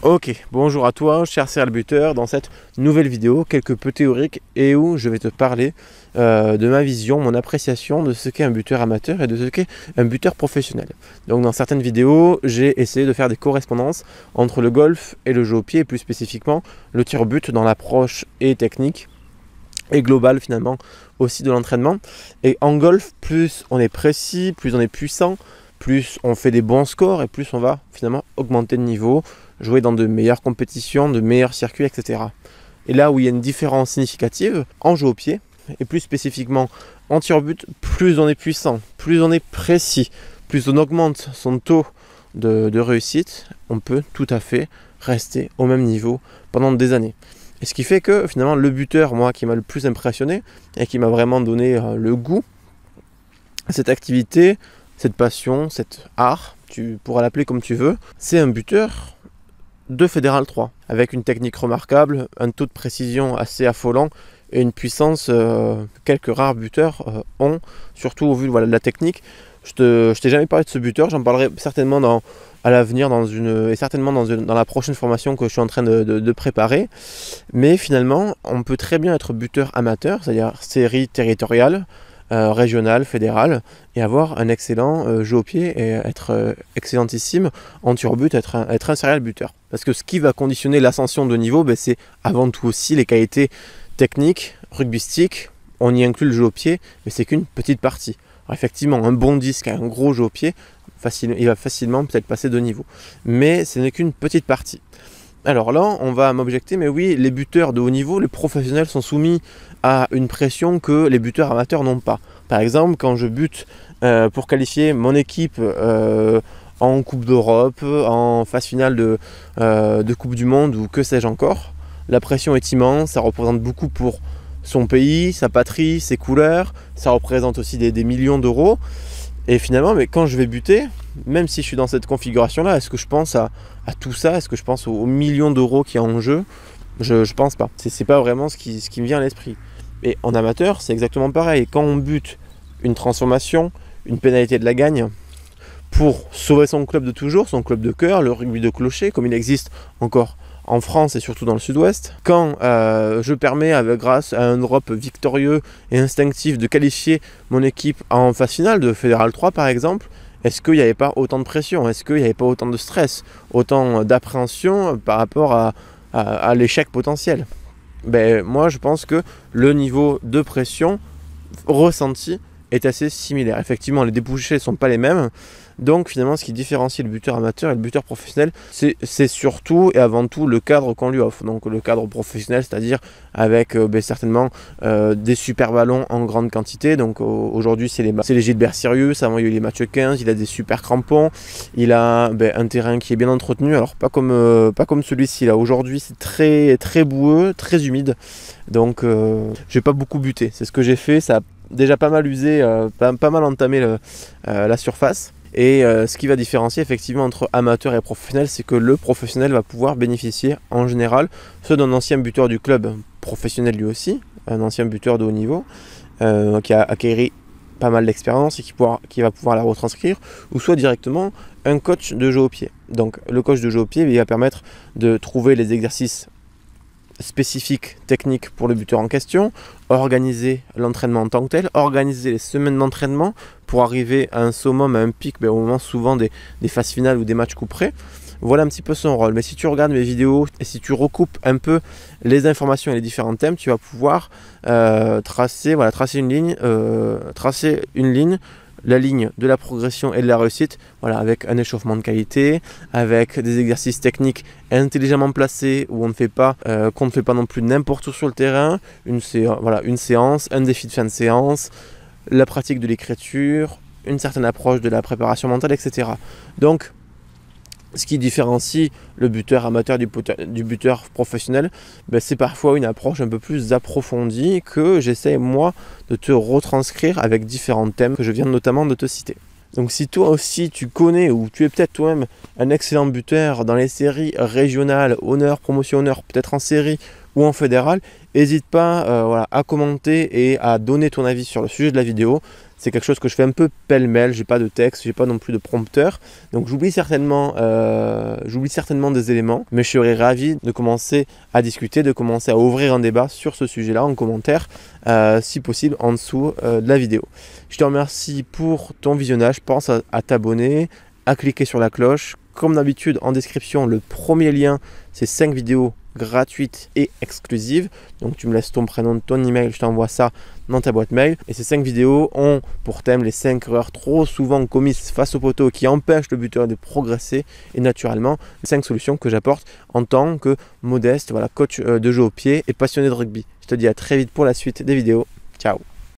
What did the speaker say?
Ok, bonjour à toi, cher serial buteur. Dans cette nouvelle vidéo, quelques peu théoriques et où je vais te parler de ma vision, mon appréciation de ce qu'est un buteur amateur et de ce qu'est un buteur professionnel. Donc dans certaines vidéos, j'ai essayé de faire des correspondances entre le golf et le jeu au pied, et plus spécifiquement le tir au but dans l'approche et technique et globale finalement aussi de l'entraînement. Et en golf, plus on est précis, plus on est puissant, plus on fait des bons scores et plus on va finalement augmenter de niveau, jouer dans de meilleures compétitions, de meilleurs circuits, etc. Et là où il y a une différence significative en jeu au pied, et plus spécifiquement en tir au but, plus on est puissant, plus on est précis, plus on augmente son taux de réussite, on peut tout à fait rester au même niveau pendant des années. Et ce qui fait que finalement le buteur, moi, qui m'a le plus impressionné et qui m'a vraiment donné le goût à cette activité, cette passion, cet art, tu pourras l'appeler comme tu veux, c'est un buteur de Fédéral 3, avec une technique remarquable, un taux de précision assez affolant et une puissance que quelques rares buteurs ont, surtout au vu de la technique. Je t'ai jamais parlé de ce buteur, j'en parlerai certainement à l'avenir dans la prochaine formation que je suis en train de préparer. Mais finalement, on peut très bien être buteur amateur, c'est-à-dire série territoriale, régional, fédéral, et avoir un excellent jeu au pied et être excellentissime en tir au but, être un serial buteur. Parce que ce qui va conditionner l'ascension de niveau, c'est avant tout aussi les qualités techniques, rugbystiques. On y inclut le jeu au pied, mais c'est qu'une petite partie. Alors effectivement, un bon disque, un gros jeu au pied, il va facilement peut-être passer de niveau. Mais ce n'est qu'une petite partie. Alors là, on va m'objecter, mais oui, les buteurs de haut niveau, les professionnels sont soumis à une pression que les buteurs amateurs n'ont pas. Par exemple, quand je bute pour qualifier mon équipe en Coupe d'Europe, en phase finale de Coupe du Monde ou que sais-je encore, la pression est immense, ça représente beaucoup pour son pays, sa patrie, ses couleurs, ça représente aussi des millions d'euros. Et finalement, mais quand je vais buter, même si je suis dans cette configuration-là, est-ce que je pense à tout ça? Est-ce que je pense aux millions d'euros qu'il y a en jeu? Je pense pas. C'est pas vraiment ce qui me vient à l'esprit. Et en amateur, c'est exactement pareil. Quand on bute une transformation, une pénalité de la gagne, pour sauver son club de toujours, son club de cœur, le rugby de clocher, comme il existe encore en France et surtout dans le sud-ouest, quand je permets, grâce à un drop victorieux et instinctif, de qualifier mon équipe en phase finale de Fédéral 3 par exemple, est-ce qu'il n'y avait pas autant de pression? Est-ce qu'il n'y avait pas autant de stress, autant d'appréhension par rapport à l'échec potentiel? Moi je pense que le niveau de pression ressenti est assez similaire. Effectivement, les débouchés ne sont pas les mêmes. Donc finalement, ce qui différencie le buteur amateur et le buteur professionnel, c'est surtout et avant tout le cadre qu'on lui offre. Donc le cadre professionnel, c'est-à-dire avec certainement des super ballons en grande quantité. Donc aujourd'hui, c'est les Gilbert Sirius, avant il y a eu les Mathieu 15, il a des super crampons, il a un terrain qui est bien entretenu. Alors pas comme celui-ci là. Aujourd'hui, c'est très, très boueux, très humide. Donc je vais pas beaucoup buter. C'est ce que j'ai fait, ça a déjà pas mal usé, pas mal entamé la surface. Et ce qui va différencier effectivement entre amateur et professionnel, c'est que le professionnel va pouvoir bénéficier en général soit d'un ancien buteur du club professionnel lui aussi, un ancien buteur de haut niveau, qui a acquéri pas mal d'expérience et qui va pouvoir la retranscrire, ou soit directement un coach de jeu au pied. Donc le coach de jeu au pied, il va permettre de trouver les exercices spécifiques, techniques pour le buteur en question, organiser l'entraînement en tant que tel, organiser les semaines d'entraînement pour arriver à un summum, à un pic, au moment souvent des phases finales ou des matchs couperés. Voilà un petit peu son rôle. Mais si tu regardes mes vidéos et si tu recoupes un peu les informations et les différents thèmes, tu vas pouvoir tracer une ligne, la ligne de la progression et de la réussite, avec un échauffement de qualité, avec des exercices techniques intelligemment placés où qu'on ne fait pas non plus n'importe où sur le terrain, une séance, un défi de fin de séance, la pratique de l'écriture, une certaine approche de la préparation mentale, etc. Donc, ce qui différencie le buteur amateur du buteur professionnel, c'est parfois une approche un peu plus approfondie que j'essaie moi de te retranscrire avec différents thèmes que je viens notamment de te citer. Donc si toi aussi tu connais ou tu es peut-être toi-même un excellent buteur dans les séries régionales, honneur, promotion honneur, peut-être en série ou en fédéral, n'hésite pas à commenter et à donner ton avis sur le sujet de la vidéo. c'est quelque chose que je fais un peu pêle-mêle, j'ai pas de texte, j'ai pas non plus de prompteur, donc j'oublie certainement des éléments, mais je serais ravi de commencer à discuter, de commencer à ouvrir un débat sur ce sujet-là en commentaire, si possible en dessous de la vidéo. Je te remercie pour ton visionnage, pense à t'abonner, à cliquer sur la cloche. Comme d'habitude, en description, le premier lien, c'est 5 vidéos gratuites et exclusives. Donc tu me laisses ton prénom, ton email, je t'envoie ça dans ta boîte mail. Et ces 5 vidéos ont pour thème les 5 erreurs trop souvent commises face au poteau qui empêchent le buteur de progresser, et naturellement les 5 solutions que j'apporte en tant que modeste, voilà, coach de jeu au pied et passionné de rugby. Je te dis à très vite pour la suite des vidéos. Ciao.